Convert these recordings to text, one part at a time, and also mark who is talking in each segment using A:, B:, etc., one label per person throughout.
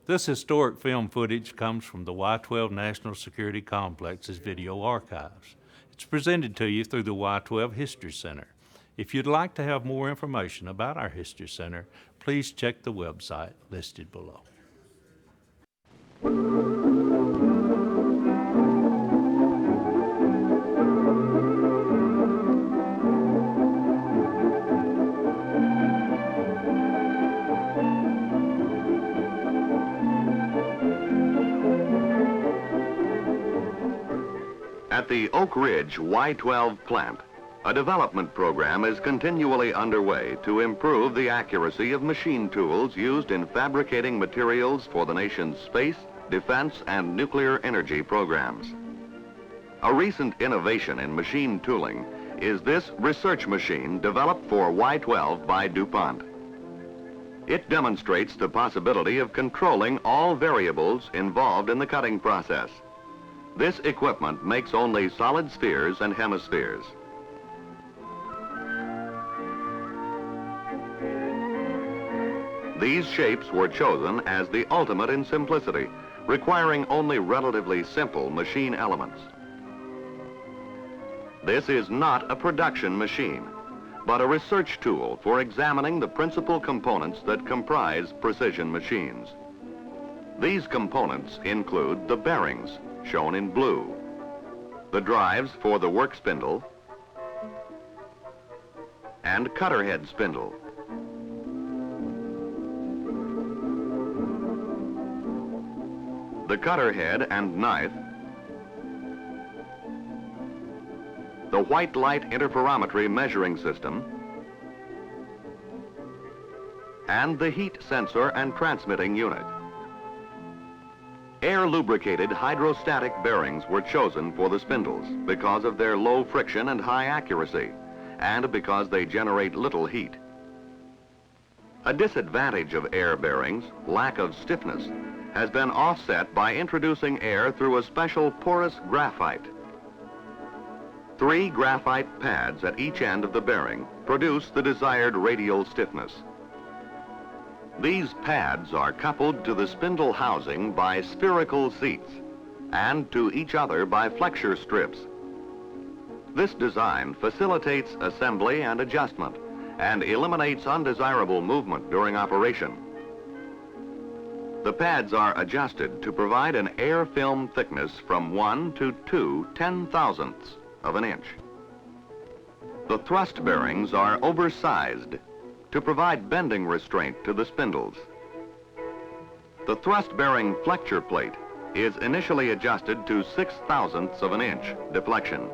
A: This historic film footage comes from the Y-12 National Security Complex's video archives. It's presented to you through the Y-12 History Center. If you'd like to have more information about our History Center, please check the website listed below.
B: At the Oak Ridge Y-12 plant, a development program is continually underway to improve the accuracy of machine tools used in fabricating materials for the nation's space, defense, and nuclear energy programs. A recent innovation in machine tooling is this research machine developed for Y-12 by DuPont. It demonstrates the possibility of controlling all variables involved in the cutting process. This equipment makes only solid spheres and hemispheres. These shapes were chosen as the ultimate in simplicity, requiring only relatively simple machine elements. This is not a production machine, but a research tool for examining the principal components that comprise precision machines. These components include the bearings, shown in blue, the drives for the work spindle, and cutter head spindle. The cutter head and knife, the white light interferometry measuring system, and the heat sensor and transmitting unit. Air-lubricated hydrostatic bearings were chosen for the spindles because of their low friction and high accuracy, and because they generate little heat. A disadvantage of air bearings, lack of stiffness, has been offset by introducing air through a special porous graphite. 3 graphite pads at each end of the bearing produce the desired radial stiffness. These pads are coupled to the spindle housing by spherical seats and to each other by flexure strips. This design facilitates assembly and adjustment and eliminates undesirable movement during operation. The pads are adjusted to provide an air film thickness from 1 to 2 ten-thousandths of an inch. The thrust bearings are oversized to provide bending restraint to the spindles. The thrust bearing flexure plate is initially adjusted to 6/1000ths of an inch deflection.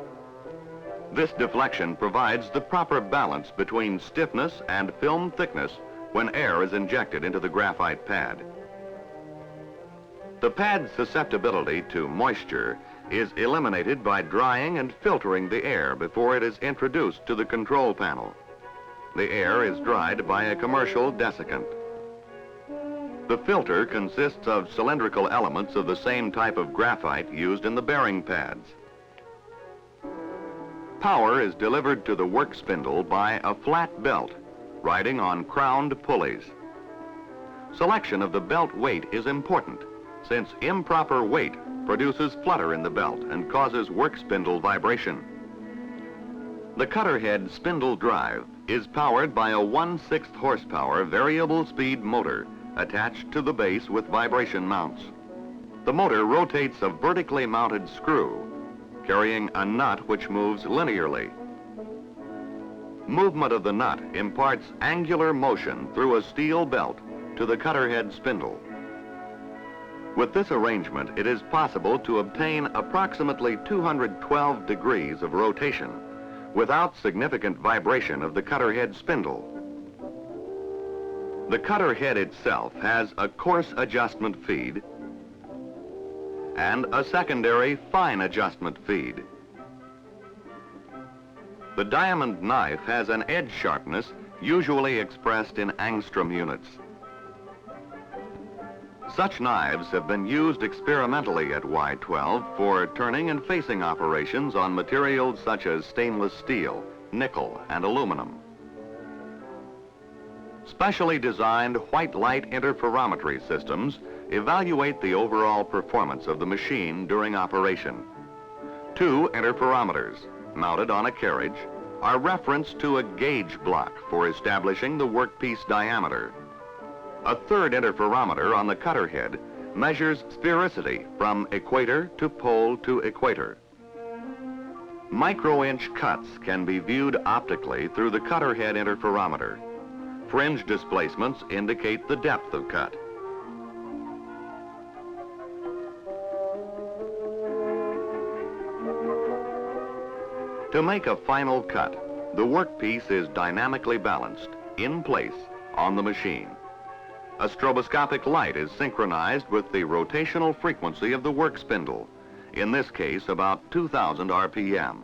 B: This deflection provides the proper balance between stiffness and film thickness when air is injected into the graphite pad. The pad's susceptibility to moisture is eliminated by drying and filtering the air before it is introduced to the control panel. The air is dried by a commercial desiccant. The filter consists of cylindrical elements of the same type of graphite used in the bearing pads. Power is delivered to the work spindle by a flat belt riding on crowned pulleys. Selection of the belt weight is important, since improper weight produces flutter in the belt and causes work spindle vibration. The cutter head spindle drive is powered by a 1/6 horsepower variable speed motor attached to the base with vibration mounts. The motor rotates a vertically mounted screw, carrying a nut which moves linearly. Movement of the nut imparts angular motion through a steel belt to the cutter head spindle. With this arrangement, it is possible to obtain approximately 212 degrees of rotation without significant vibration of the cutter head spindle. The cutter head itself has a coarse adjustment feed and a secondary fine adjustment feed. The diamond knife has an edge sharpness usually expressed in angstrom units. Such knives have been used experimentally at Y-12 for turning and facing operations on materials such as stainless steel, nickel, and aluminum. Specially designed white light interferometry systems evaluate the overall performance of the machine during operation. 2 interferometers, mounted on a carriage, are referenced to a gauge block for establishing the workpiece diameter. A 3rd interferometer on the cutter head measures sphericity from equator to pole to equator. Micro-inch cuts can be viewed optically through the cutter head interferometer. Fringe displacements indicate the depth of cut. To make a final cut, the workpiece is dynamically balanced, in place, on the machine. A stroboscopic light is synchronized with the rotational frequency of the work spindle, in this case about 2,000 RPM.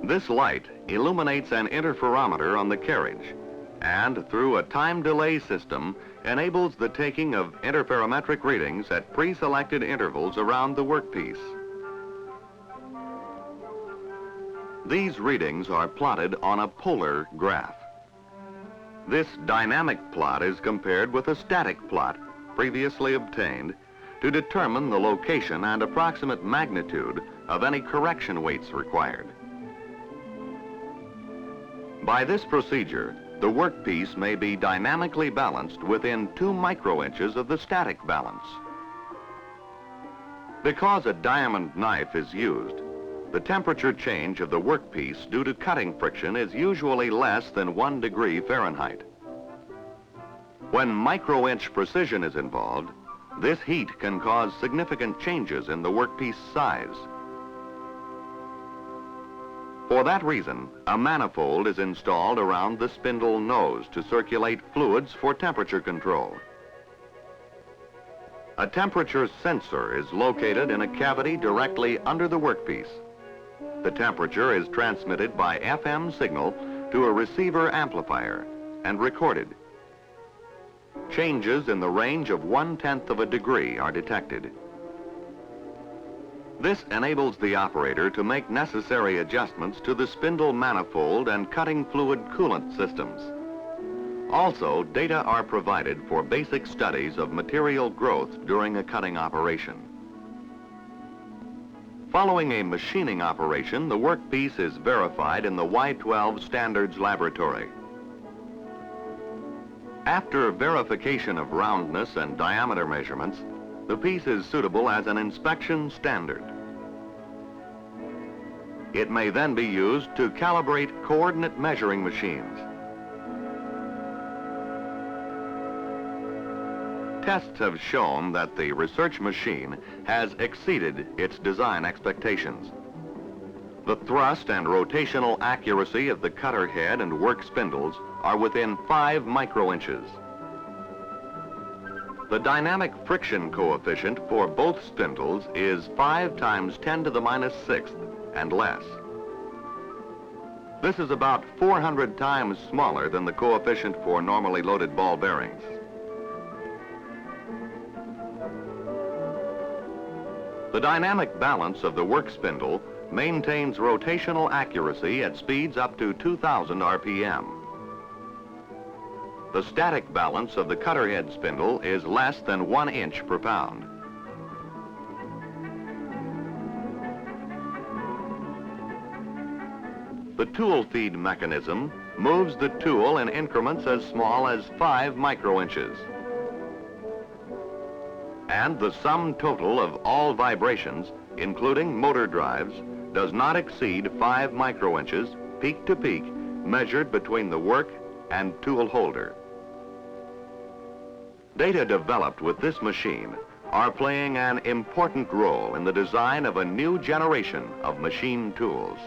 B: This light illuminates an interferometer on the carriage, and through a time delay system enables the taking of interferometric readings at pre-selected intervals around the workpiece. These readings are plotted on a polar graph. This dynamic plot is compared with a static plot previously obtained to determine the location and approximate magnitude of any correction weights required. By this procedure, the workpiece may be dynamically balanced within 2 microinches of the static balance. Because a diamond knife is used, the temperature change of the workpiece due to cutting friction is usually less than 1 degree Fahrenheit. When micro-inch precision is involved, this heat can cause significant changes in the workpiece size. For that reason, a manifold is installed around the spindle nose to circulate fluids for temperature control. A temperature sensor is located in a cavity directly under the workpiece. The temperature is transmitted by FM signal to a receiver amplifier and recorded. Changes in the range of 1/10 of a degree are detected. This enables the operator to make necessary adjustments to the spindle manifold and cutting fluid coolant systems. Also, data are provided for basic studies of material growth during a cutting operation. Following a machining operation, the workpiece is verified in the Y12 Standards Laboratory. After verification of roundness and diameter measurements, the piece is suitable as an inspection standard. It may then be used to calibrate coordinate measuring machines. Tests have shown that the research machine has exceeded its design expectations. The thrust and rotational accuracy of the cutter head and work spindles are within 5 microinches. The dynamic friction coefficient for both spindles is 5 times 10 to the minus 6th and less. This is about 400 times smaller than the coefficient for normally loaded ball bearings. The dynamic balance of the work spindle maintains rotational accuracy at speeds up to 2,000 RPM. The static balance of the cutter head spindle is less than 1 inch per pound. The tool feed mechanism moves the tool in increments as small as 5 microinches. And the sum total of all vibrations, including motor drives, does not exceed 5 microinches, peak to peak, measured between the work and tool holder. Data developed with this machine are playing an important role in the design of a new generation of machine tools.